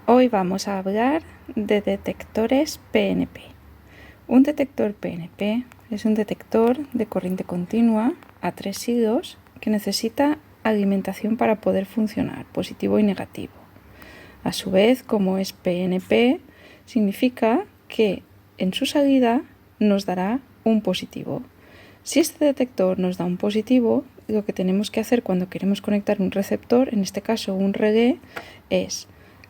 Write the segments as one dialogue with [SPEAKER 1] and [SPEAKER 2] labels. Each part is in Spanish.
[SPEAKER 1] Hoy vamos a hablar de detectores PNP. Un detector PNP es un detector de corriente continua a 3 hilos que necesita alimentación para poder funcionar, positivo y negativo. A su vez, como es PNP, significa que en su salida nos dará un positivo. Si este detector nos da un positivo, lo que tenemos que hacer cuando queremos conectar un receptor, en este caso un relé, es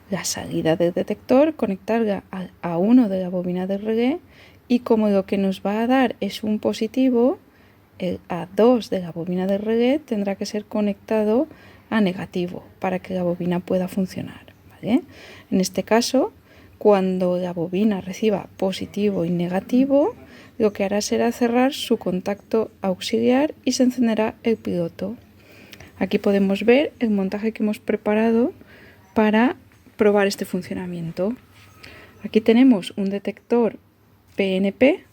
[SPEAKER 1] la salida del detector, conectarla a uno de la bobina del relé, y como lo que nos va a dar es un positivo, el A2 de la bobina del relé tendrá que ser conectado a negativo para que la bobina pueda funcionar, ¿vale? En este caso, cuando la bobina reciba positivo y negativo, lo que hará será cerrar su contacto auxiliar y se encenderá el piloto. Aquí podemos ver el montaje que hemos preparado para probar este funcionamiento. Aquí tenemos un detector PNP,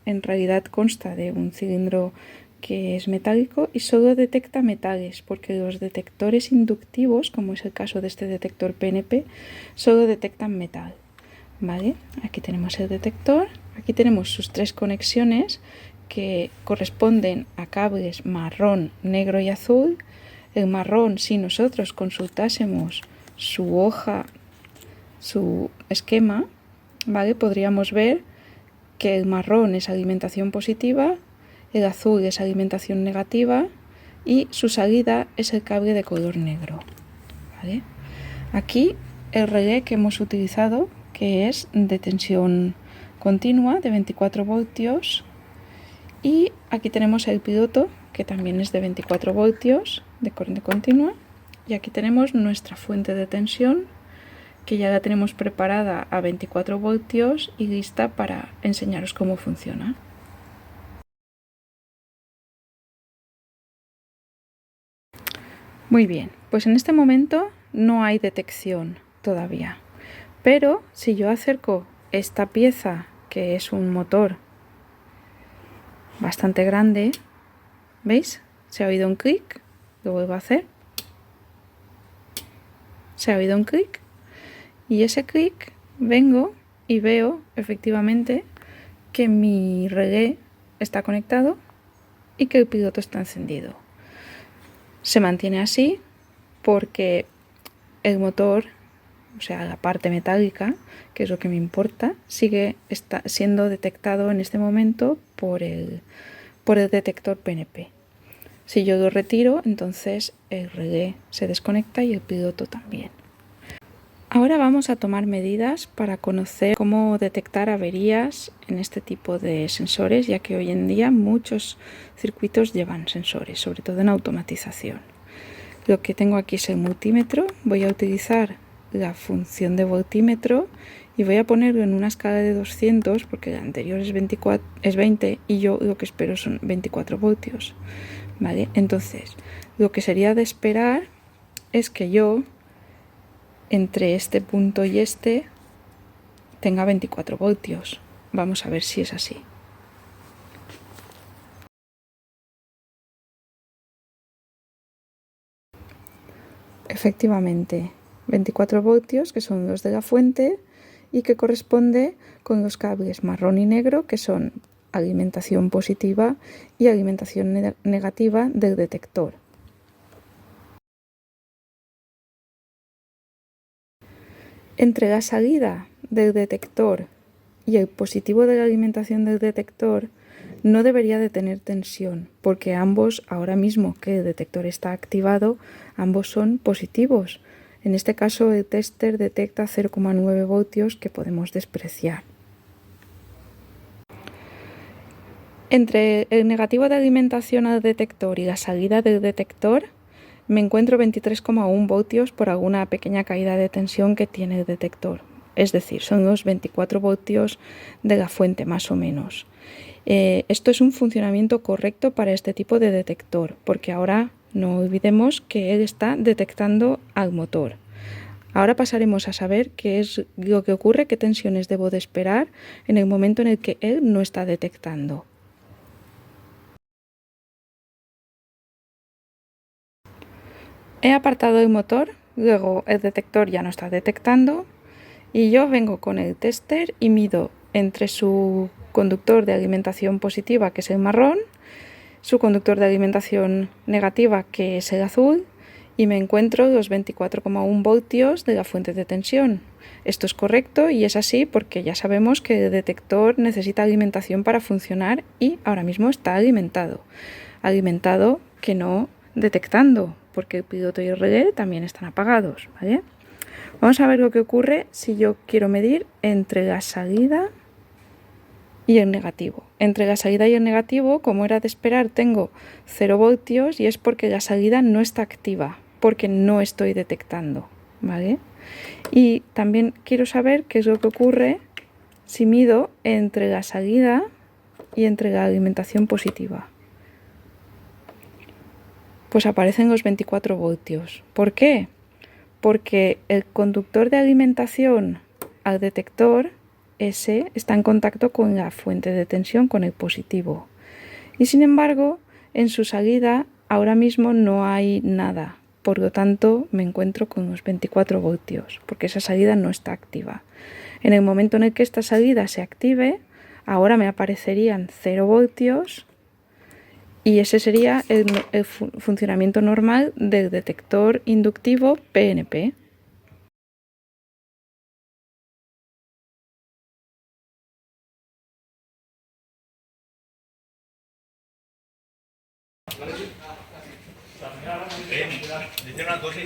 [SPEAKER 1] en realidad consta de un cilindro que es metálico y solo detecta metales, porque los detectores inductivos, como es el caso de este detector PNP, solo detectan metal. ¿Vale? Aquí tenemos el detector, aquí tenemos sus 3 conexiones que corresponden a cables marrón, negro y azul. El marrón, si nosotros consultásemos su hoja, su esquema, ¿vale? Podríamos ver que el marrón es alimentación positiva, el azul es alimentación negativa y su salida es el cable de color negro, ¿vale? Aquí el relé que hemos utilizado, que es de tensión continua de 24 voltios, y aquí tenemos el piloto, que también es de 24 voltios de corriente continua, y aquí tenemos nuestra fuente de tensión, que ya la tenemos preparada a 24 voltios y lista para enseñaros cómo funciona. Muy bien, pues en este momento no hay detección todavía, pero si yo acerco esta pieza, que es un motor bastante grande, ¿veis? Se ha oído un clic, lo vuelvo a hacer, se ha oído un clic, y ese clic vengo y veo efectivamente que mi relé está conectado y que el piloto está encendido. Se mantiene así porque el motor, o sea, la parte metálica, que es lo que me importa, está siendo detectado en este momento por el detector PNP. Si yo lo retiro, entonces el relé se desconecta y el piloto también. Ahora vamos a tomar medidas para conocer cómo detectar averías en este tipo de sensores, ya que hoy en día muchos circuitos llevan sensores, sobre todo en automatización. Lo que tengo aquí es el multímetro. Voy a utilizar la función de voltímetro y voy a ponerlo en una escala de 200 porque la anterior es 20 y yo lo que espero son 24 voltios. ¿Vale? Entonces, lo que sería de esperar es que yo, entre este punto y este, tenga 24 voltios. Vamos a ver si es así. Efectivamente, 24 voltios, que son los de la fuente y que corresponde con los cables marrón y negro, que son alimentación positiva y alimentación negativa del detector. Entre la salida del detector y el positivo de la alimentación del detector no debería de tener tensión, porque ambos, ahora mismo que el detector está activado, ambos son positivos. En este caso el tester detecta 0,9 voltios que podemos despreciar. Entre el negativo de alimentación al detector y la salida del detector me encuentro 23,1 voltios por alguna pequeña caída de tensión que tiene el detector. Es decir, son los 24 voltios de la fuente más o menos. Esto es un funcionamiento correcto para este tipo de detector, porque ahora no olvidemos que él está detectando al motor. Ahora pasaremos a saber qué es lo que ocurre, qué tensiones debo de esperar en el momento en el que él no está detectando. He apartado el motor, luego el detector ya no está detectando Y yo vengo con el tester y mido entre su conductor de alimentación positiva, que es el marrón, su conductor de alimentación negativa, que es el azul, y me encuentro los 24,1 voltios de la fuente de tensión. Esto es correcto y es así porque ya sabemos que el detector necesita alimentación para funcionar y ahora mismo está alimentado. Alimentado que no detectando, porque el piloto y el relé también están apagados, ¿vale? Vamos a ver lo que ocurre si yo quiero medir entre la salida y el negativo. Entre la salida y el negativo, como era de esperar, tengo 0 voltios y es porque la salida no está activa, porque no estoy detectando, ¿vale? Y también quiero saber qué es lo que ocurre si mido entre la salida y entre la alimentación positiva. Pues aparecen los 24 voltios. ¿Por qué? Porque el conductor de alimentación al detector, ese está en contacto con la fuente de tensión, con el positivo. Y sin embargo, en su salida ahora mismo no hay nada. Por lo tanto, me encuentro con los 24 voltios, porque esa salida no está activa. En el momento en el que esta salida se active, ahora me aparecerían 0 voltios y ese sería el funcionamiento normal del detector inductivo PNP.
[SPEAKER 2] Dice una cosa